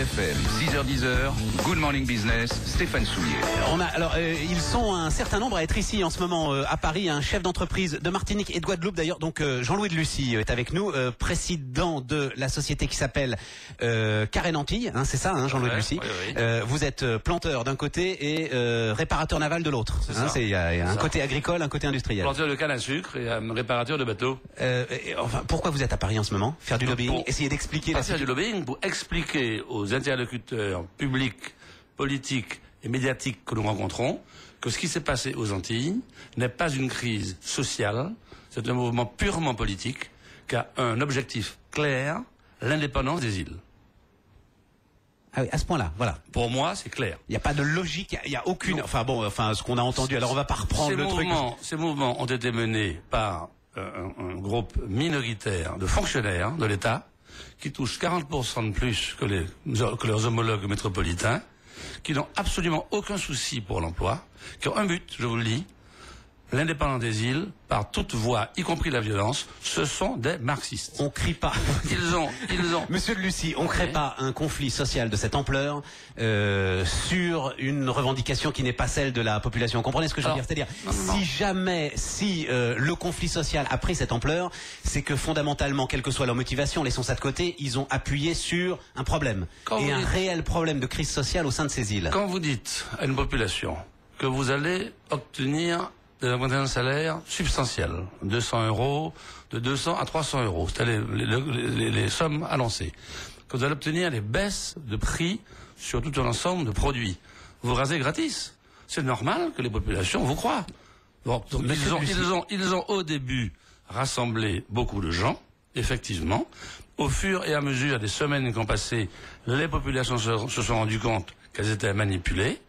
BFM, 6h-10h, Good Morning Business, Stéphane Soulier. Ils sont un certain nombre à être ici en ce moment à Paris, un chef d'entreprise de Martinique et de Guadeloupe d'ailleurs. Donc Jean-Louis de Lucy est avec nous, président de la société qui s'appelle Carène Antilles, hein, c'est ça, hein, Jean-Louis de Lucy. Oui. Vous êtes planteur d'un côté et réparateur naval de l'autre. Il y a un côté agricole, un côté industriel. Planteur de canne à sucre et réparateur de bateaux. Pourquoi vous êtes à Paris en ce moment? Faire du lobbying, essayer d'expliquer Faire du lobbying pour expliquer aux interlocuteurs publics, politiques et médiatiques que nous rencontrons que ce qui s'est passé aux Antilles n'est pas une crise sociale, c'est un mouvement purement politique qui a un objectif clair, l'indépendance des îles. Ah oui, à ce point-là, voilà. Pour moi, c'est clair. Il n'y a pas de logique, il n'y a aucune... ce qu'on a entendu, alors on va pas reprendre le truc. Ces mouvements ont été menés par un groupe minoritaire de fonctionnaires de l'État qui touchent 40% de plus que leurs homologues métropolitains, qui n'ont absolument aucun souci pour l'emploi, qui ont un but, je vous le dis, l'indépendance des îles, par toute voie, y compris la violence, ce sont des marxistes. On crie pas. Ils ont. Monsieur de Lucy, on crée pas un conflit social de cette ampleur sur une revendication qui n'est pas celle de la population. Vous comprenez ce que je veux dire? C'est-à-dire, si le conflit social a pris cette ampleur, c'est que fondamentalement, quelle que soit leur motivation, laissons ça de côté, ils ont appuyé sur un problème. Réel problème de crise sociale au sein de ces îles. Quand vous dites à une population que vous allez obtenir un salaire substantiel, 200 €, de 200 à 300 €, c'est-à-dire les sommes annoncées, que vous allez obtenir des baisses de prix sur tout un ensemble de produits. Vous rasez gratis. C'est normal que les populations vous croient. Bon, donc ils ont au début rassemblé beaucoup de gens, effectivement. Au fur et à mesure des semaines qui ont passé, les populations se sont rendues compte qu'elles étaient manipulées.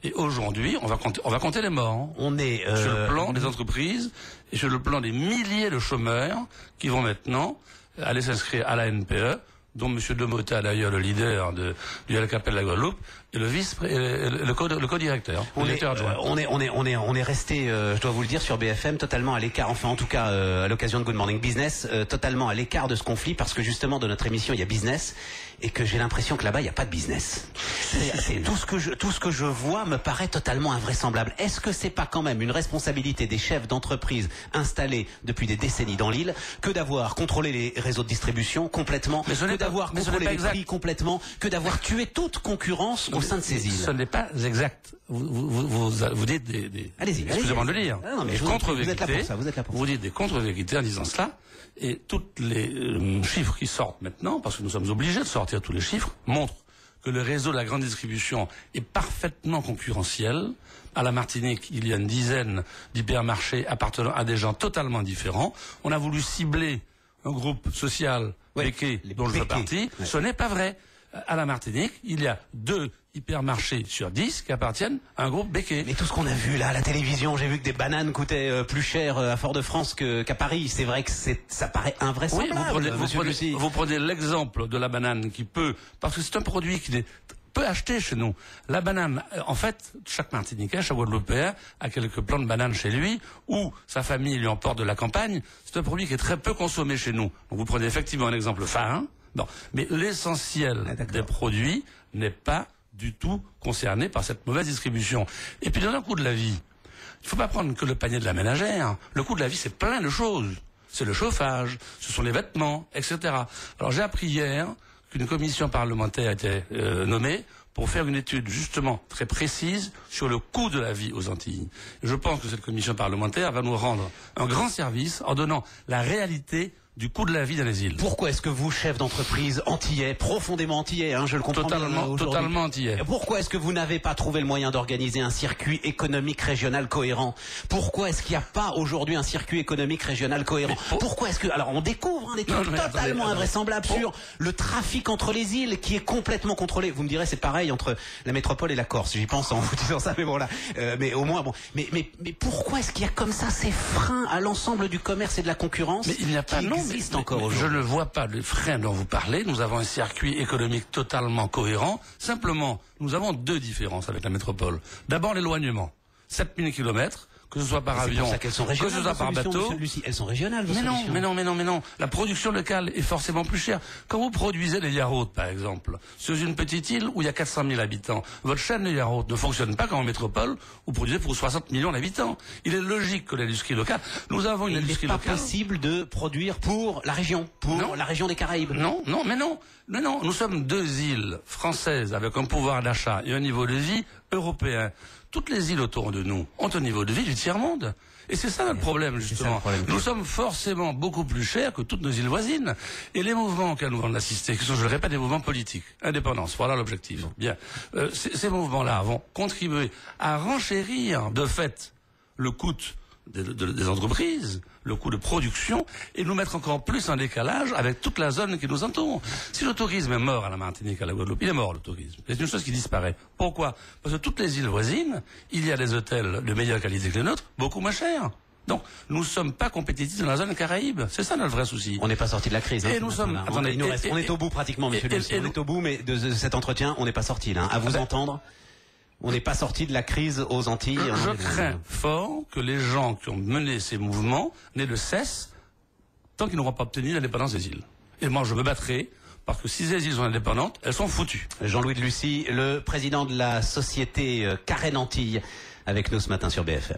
Et aujourd'hui, on va compter les morts. On est sur le plan des entreprises et sur le plan des milliers de chômeurs qui vont maintenant aller s'inscrire à la NPE, dont M. Demota, d'ailleurs, le leader du LKP de la Guadeloupe, et le co-directeur. On est resté, je dois vous le dire, sur BFM, totalement à l'écart, enfin en tout cas à l'occasion de Good Morning Business, totalement à l'écart de ce conflit, parce que justement dans notre émission il y a business, et que j'ai l'impression que là-bas il n'y a pas de business. Tout ce que je vois me paraît totalement invraisemblable. Est-ce que c'est pas quand même une responsabilité des chefs d'entreprise installés depuis des décennies dans l'île que d'avoir contrôlé les réseaux de distribution complètement, que d'avoir contrôlé les prix complètement, que d'avoir tué toute concurrence au sein de ces îles? Ce n'est pas exact. Vous dites Allez-y. Excusez-moi de le dire. Vous êtes là pour ça. Vous dites des contre-vérités en disant cela. Et tous les chiffres qui sortent maintenant, parce que nous sommes obligés de sortir tous les chiffres, montrent que le réseau de la grande distribution est parfaitement concurrentiel. À la Martinique, il y a une dizaine d'hypermarchés appartenant à des gens totalement différents. On a voulu cibler un groupe social, Béquet, dont je fais partie. Ce n'est pas vrai. À la Martinique, il y a 2 hypermarchés sur 10 qui appartiennent à un groupe Béquet. Mais tout ce qu'on a vu là à la télévision, j'ai vu que des bananes coûtaient plus cher à Fort-de-France qu'à Paris. C'est vrai que ça paraît invraisemblable. Vous prenez l'exemple de la banane qui peut, parce que c'est un produit qui peut acheter chez nous. La banane, en fait, chaque Martiniquais, chaque Guadeloupéen a quelques plants de bananes chez lui, ou sa famille lui emporte de la campagne. C'est un produit qui est très peu consommé chez nous. Donc vous prenez effectivement un exemple phare. Non, mais l'essentiel des produits n'est pas du tout concerné par cette mauvaise distribution. Et puis dans un coût de la vie, il ne faut pas prendre que le panier de la ménagère. Le coût de la vie, c'est plein de choses. C'est le chauffage, ce sont les vêtements, etc. Alors j'ai appris hier qu'une commission parlementaire était nommée pour faire une étude justement très précise sur le coût de la vie aux Antilles. Et je pense que cette commission parlementaire va nous rendre un grand service en donnant la réalité du coût de la vie dans les îles. Pourquoi est-ce que vous, chef d'entreprise antillais, profondément antillais, je le comprends totalement antillais. Pourquoi est-ce que vous n'avez pas trouvé le moyen d'organiser un circuit économique régional cohérent? Pourquoi est-ce qu'il n'y a pas aujourd'hui un circuit économique régional cohérent? Pourquoi est-ce que... Alors on découvre des trucs totalement invraisemblables sur le trafic entre les îles qui est complètement contrôlé. Vous me direz c'est pareil entre la métropole et la Corse. J'y pense en vous disant ça, mais bon là. Mais au moins bon. Mais pourquoi est-ce qu'il y a comme ça ces freins à l'ensemble du commerce et de la concurrence? Mais il n'y a pas je ne vois pas le frein dont vous parlez. Nous avons un circuit économique totalement cohérent. Simplement, nous avons 2 différences avec la métropole. D'abord, l'éloignement. 7000 km que ce soit par avion, que ce soit par bateau. Elles sont régionales, vos Mais solutions. non. La production locale est forcément plus chère. Quand vous produisez des yaourts, par exemple, sur une petite île où il y a 400 000 habitants, votre chaîne de yaourts ne fonctionne pas comme en métropole, où vous produisez pour 60 millions d'habitants. Il est logique que l'industrie locale, nous avons une industrie locale. Il n'est pas possible de produire pour la région, la région des Caraïbes. Non. Nous sommes deux îles françaises avec un pouvoir d'achat et un niveau de vie européen. Toutes les îles autour de nous ont un niveau de vie du tiers-monde. Et c'est ça notre problème, justement. Nous sommes forcément beaucoup plus chers que toutes nos îles voisines. Et les mouvements auxquels nous venons d'assister, qui sont, je le répète, des mouvements politiques, indépendance, voilà l'objectif. Bien. Ces mouvements-là vont contribuer à renchérir, de fait, le coût des entreprises, le coût de production, et nous mettre encore plus en décalage avec toute la zone qui nous entoure. Si le tourisme est mort à la Martinique, à la Guadeloupe, il est mort, le tourisme. C'est une chose qui disparaît. Pourquoi? Parce que toutes les îles voisines, il y a des hôtels de meilleure qualité que les nôtres, beaucoup moins chers. Donc, nous ne sommes pas compétitifs dans la zone Caraïbe. C'est ça notre vrai souci. On n'est pas sorti de la crise. Et nous sommes... Attendez, on est au bout pratiquement, monsieur Lucie. On est au bout, mais de cet entretien, on n'est pas sorti, là. À vous entendre, on n'est pas sorti de la crise aux Antilles. Je crains fort que les gens qui ont mené ces mouvements n'aient de cesse tant qu'ils n'auront pas obtenu l'indépendance des îles. Et moi, je me battrai parce que si les îles sont indépendantes, elles sont foutues. Jean-Louis de Lucie, le président de la société Carène Antilles, avec nous ce matin sur BFM.